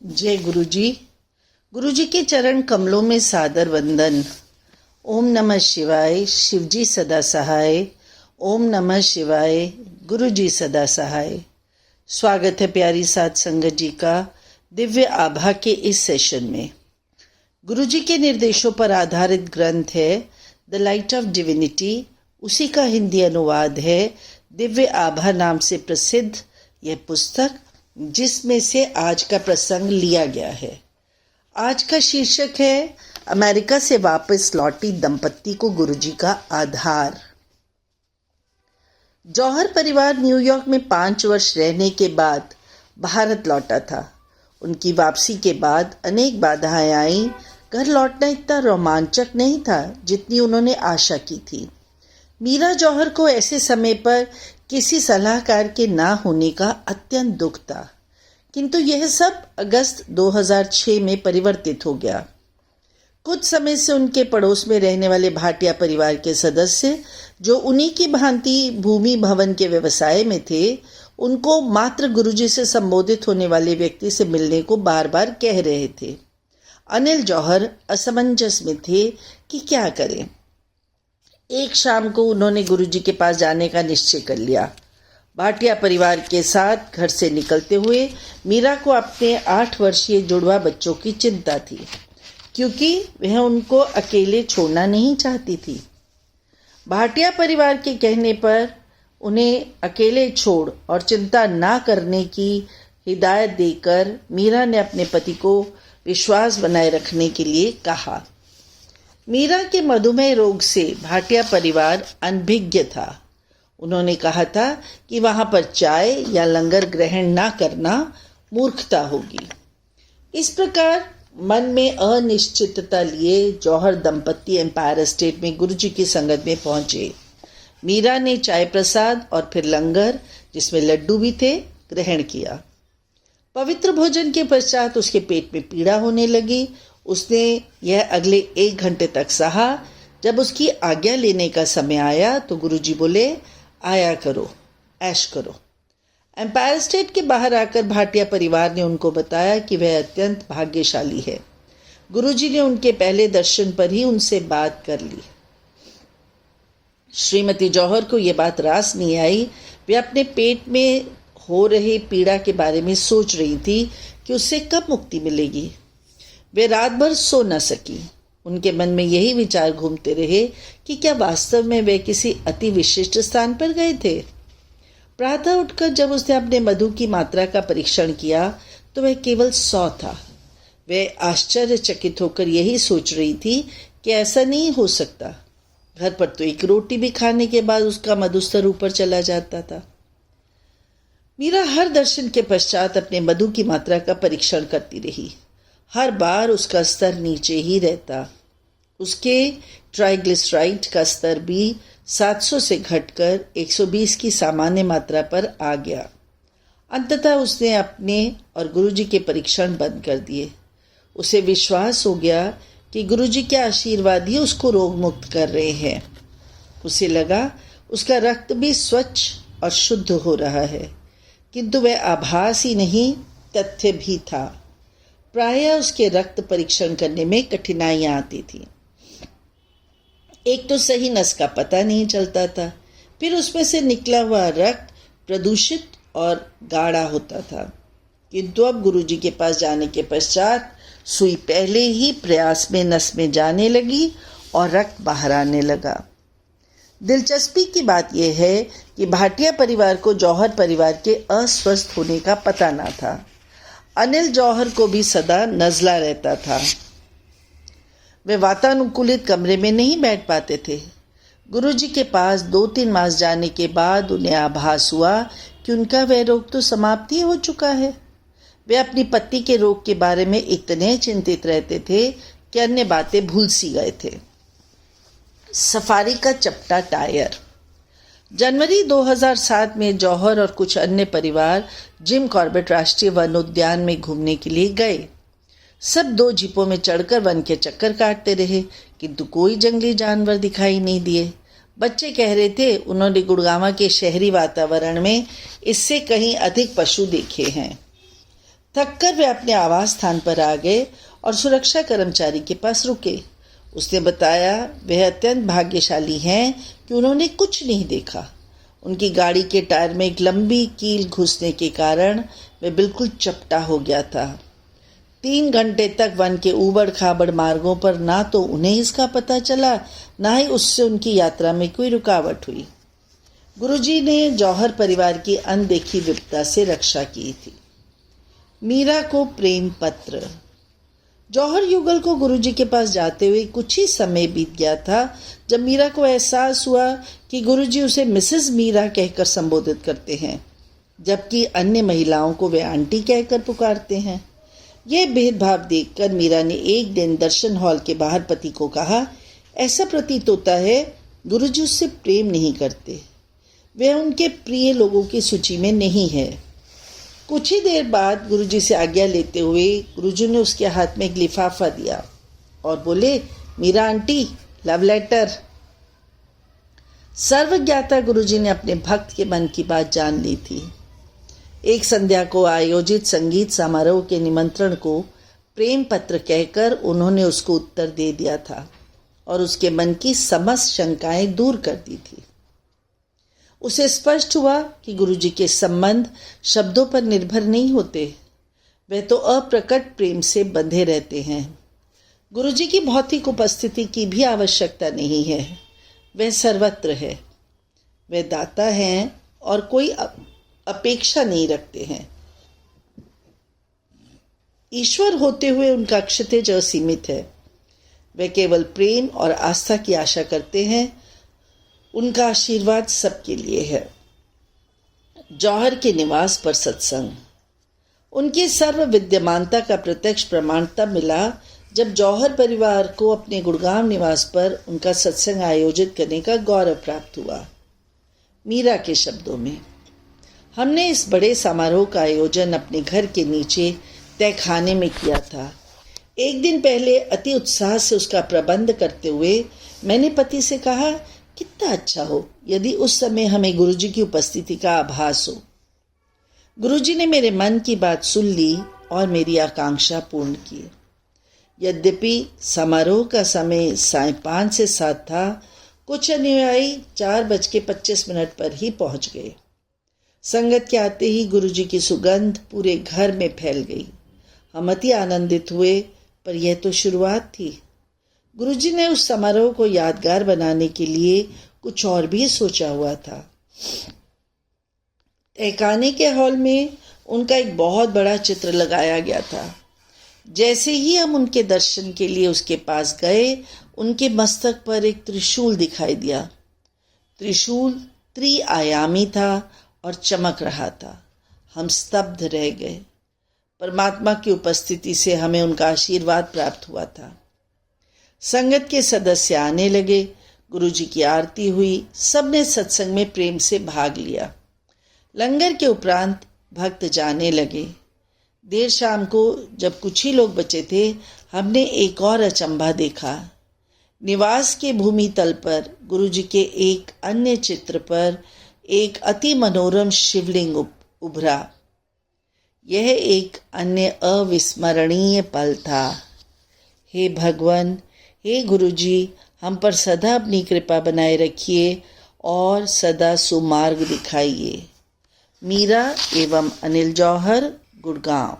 जय गुरु जी। गुरु जी के चरण कमलों में सादर वंदन। ओम नमः शिवाय, शिव जी सदा सहाय। ओम नमः शिवाय, गुरु जी सदा सहाय। स्वागत है प्यारी साध संगत जी का दिव्य आभा के इस सेशन में। गुरु जी के निर्देशों पर आधारित ग्रंथ है द लाइट ऑफ डिविनिटी। उसी का हिंदी अनुवाद है दिव्य आभा नाम से प्रसिद्ध यह पुस्तक, जिसमें से आज का प्रसंग लिया गया है। आज का शीर्षक है अमेरिका से वापस लौटी दंपत्ति को गुरुजी का आधार। जौहर परिवार न्यूयॉर्क में 5 वर्ष रहने के बाद भारत लौटा था। उनकी वापसी के बाद अनेक बाधाएं आईं। घर लौटना इतना रोमांचक नहीं था जितनी उन्होंने आशा की थी। मीरा जौहर को ऐसे समय पर किसी सलाहकार के ना होने का अत्यंत दुख था, किंतु यह सब अगस्त 2006 में परिवर्तित हो गया। कुछ समय से उनके पड़ोस में रहने वाले भाटिया परिवार के सदस्य, जो उन्हीं की भांति भूमि भवन के व्यवसाय में थे, उनको मात्र गुरुजी से संबोधित होने वाले व्यक्ति से मिलने को बार बार कह रहे थे। अनिल जौहर असमंजस में थे कि क्या करें। एक शाम को उन्होंने गुरुजी के पास जाने का निश्चय कर लिया। भाटिया परिवार के साथ घर से निकलते हुए मीरा को अपने 8 वर्षीय जुड़वा बच्चों की चिंता थी, क्योंकि वह उनको अकेले छोड़ना नहीं चाहती थी। भाटिया परिवार के कहने पर उन्हें अकेले छोड़ और चिंता ना करने की हिदायत देकर मीरा ने अपने पति को विश्वास बनाए रखने के लिए कहा। मीरा के मधुमेह रोग से भाटिया परिवार अनभिज्ञ था। उन्होंने कहा था कि वहां पर चाय या लंगर ग्रहण ना करना मूर्खता होगी। इस प्रकार मन में अनिश्चितता लिए जौहर दंपत्ति एम्पायर स्टेट में गुरुजी की संगत में पहुंचे। मीरा ने चाय प्रसाद और फिर लंगर, जिसमें लड्डू भी थे, ग्रहण किया। पवित्र भोजन के पश्चात उसके पेट में पीड़ा होने लगी। उसने यह अगले 1 घंटे तक सहा। जब उसकी आज्ञा लेने का समय आया तो गुरुजी बोले, आया करो, ऐश करो। एम्पायर स्टेट के बाहर आकर भाटिया परिवार ने उनको बताया कि वह अत्यंत भाग्यशाली है। गुरुजी ने उनके पहले दर्शन पर ही उनसे बात कर ली। श्रीमती जौहर को यह बात रास नहीं आई। वे अपने पेट में हो रही पीड़ा के बारे में सोच रही थी कि उससे कब मुक्ति मिलेगी। वे रात भर सो न सकी। उनके मन में यही विचार घूमते रहे कि क्या वास्तव में वे किसी अति विशिष्ट स्थान पर गए थे। प्रातः उठकर जब उसने अपने मधु की मात्रा का परीक्षण किया तो वह केवल 100 था। वह आश्चर्यचकित होकर यही सोच रही थी कि ऐसा नहीं हो सकता। घर पर तो 1 रोटी भी खाने के बाद उसका मधु स्तर ऊपर चला जाता था। मीरा हर दर्शन के पश्चात अपने मधु की मात्रा का परीक्षण करती रही। हर बार उसका स्तर नीचे ही रहता। उसके ट्राइग्लिसराइड का स्तर भी 700 से घटकर 120 की सामान्य मात्रा पर आ गया। अंततः उसने अपने और गुरुजी के परीक्षण बंद कर दिए। उसे विश्वास हो गया कि गुरुजी के आशीर्वाद ही उसको रोग मुक्त कर रहे हैं। उसे लगा उसका रक्त भी स्वच्छ और शुद्ध हो रहा है, किंतु वह आभास ही नहीं, तथ्य भी था। प्रायः उसके रक्त परीक्षण करने में कठिनाइयां आती थी। एक तो सही नस का पता नहीं चलता था, फिर उसमें से निकला हुआ रक्त प्रदूषित और गाढ़ा होता था। किंतु अब गुरुजी के पास जाने के पश्चात सुई पहले ही प्रयास में नस में जाने लगी और रक्त बाहर आने लगा। दिलचस्पी की बात यह है कि भाटिया परिवार को जौहर परिवार के अस्वस्थ होने का पता न था। अनिल जौहर को भी सदा नज़ला रहता था। वे वातानुकूलित कमरे में नहीं बैठ पाते थे। गुरुजी के पास 2-3 मास जाने के बाद उन्हें आभास हुआ कि उनका वह रोग तो समाप्त ही हो चुका है। वे अपनी पत्नी के रोग के बारे में इतने चिंतित रहते थे कि अन्य बातें भूल सी गए थे। सफारी का चपटा टायर। जनवरी 2007 में जौहर और कुछ अन्य परिवार जिम कॉर्बेट राष्ट्रीय वन उद्यान में घूमने के लिए गए। सब 2 जीपों में चढ़कर वन के चक्कर काटते रहे, किंतु कोई जंगली जानवर दिखाई नहीं दिए। बच्चे कह रहे थे उन्होंने गुड़गांव के शहरी वातावरण में इससे कहीं अधिक पशु देखे हैं। थककर वे अपने आवास स्थान पर आ गए और सुरक्षा कर्मचारी के पास रुके। उसने बताया वह अत्यंत भाग्यशाली हैं कि उन्होंने कुछ नहीं देखा। उनकी गाड़ी के टायर में एक लंबी कील घुसने के कारण वह बिल्कुल चपटा हो गया था। 3 घंटे तक वन के ऊबड़ खाबड़ मार्गों पर ना तो उन्हें इसका पता चला, ना ही उससे उनकी यात्रा में कोई रुकावट हुई। गुरुजी ने जौहर परिवार की अनदेखी विपदा से रक्षा की थी। मीरा को प्रेम पत्र। जौहर युगल को गुरुजी के पास जाते हुए कुछ ही समय बीत गया था जब मीरा को एहसास हुआ कि गुरुजी उसे मिसेस मीरा कहकर संबोधित करते हैं, जबकि अन्य महिलाओं को वे आंटी कहकर पुकारते हैं। यह भेदभाव देखकर मीरा ने एक दिन दर्शन हॉल के बाहर पति को कहा, ऐसा प्रतीत होता है गुरुजी उससे प्रेम नहीं करते, वह उनके प्रिय लोगों की सूची में नहीं है। कुछ ही देर बाद गुरुजी से आज्ञा लेते हुए गुरुजी ने उसके हाथ में एक लिफाफा दिया और बोले, मीरा आंटी, लव लेटर। सर्वज्ञाता गुरुजी ने अपने भक्त के मन की बात जान ली थी। एक संध्या को आयोजित संगीत समारोह के निमंत्रण को प्रेम पत्र कहकर उन्होंने उसको उत्तर दे दिया था और उसके मन की समस्त शंकाएं दूर कर दी थी। उसे स्पष्ट हुआ कि गुरुजी के संबंध शब्दों पर निर्भर नहीं होते, वे तो अप्रकट प्रेम से बंधे रहते हैं। गुरुजी की भौतिक उपस्थिति की भी आवश्यकता नहीं है, वह सर्वत्र है। वे दाता हैं और कोई अपेक्षा नहीं रखते हैं। ईश्वर होते हुए उनका क्षितिज असीमित है। वे केवल प्रेम और आस्था की आशा करते हैं। उनका आशीर्वाद सबके लिए है। जौहर के निवास पर सत्संग। उनकी सर्व विद्यमानता का प्रत्यक्ष प्रमाण तब मिला जब जौहर परिवार को अपने गुड़गांव निवास पर उनका सत्संग आयोजित करने का गौरव प्राप्त हुआ। मीरा के शब्दों में, हमने इस बड़े समारोह का आयोजन अपने घर के नीचे तहखाने में किया था। एक दिन पहले अति उत्साह से उसका प्रबंध करते हुए मैंने पति से कहा, कितना अच्छा हो यदि उस समय हमें गुरुजी की उपस्थिति का आभास हो। गुरुजी ने मेरे मन की बात सुन ली और मेरी आकांक्षा पूर्ण की। यद्यपि समारोह का समय साय 5 से 7 था, कुछ अनुयायी 4:25 पर ही पहुंच गए। संगत के आते ही गुरुजी की सुगंध पूरे घर में फैल गई। हम अति आनंदित हुए, पर यह तो शुरुआत थी। गुरुजी ने उस समारोह को यादगार बनाने के लिए कुछ और भी सोचा हुआ था। तहखाने के हॉल में उनका एक बहुत बड़ा चित्र लगाया गया था। जैसे ही हम उनके दर्शन के लिए उसके पास गए, उनके मस्तक पर एक त्रिशूल दिखाई दिया। त्रिशूल त्रिआयामी था और चमक रहा था। हम स्तब्ध रह गए। परमात्मा की उपस्थिति से हमें उनका आशीर्वाद प्राप्त हुआ था। संगत के सदस्य आने लगे, गुरुजी की आरती हुई, सबने सत्संग में प्रेम से भाग लिया। लंगर के उपरांत भक्त जाने लगे। देर शाम को जब कुछ ही लोग बचे थे, हमने एक और अचंभा देखा। निवास के भूमि तल पर गुरुजी के एक अन्य चित्र पर एक अति मनोरम शिवलिंग उभरा। यह एक अन्य अविस्मरणीय पल था। हे भगवान, हे गुरुजी, हम पर सदा अपनी कृपा बनाए रखिए और सदा सुमार्ग दिखाइए। मीरा एवं अनिल जौहर, गुड़गांव।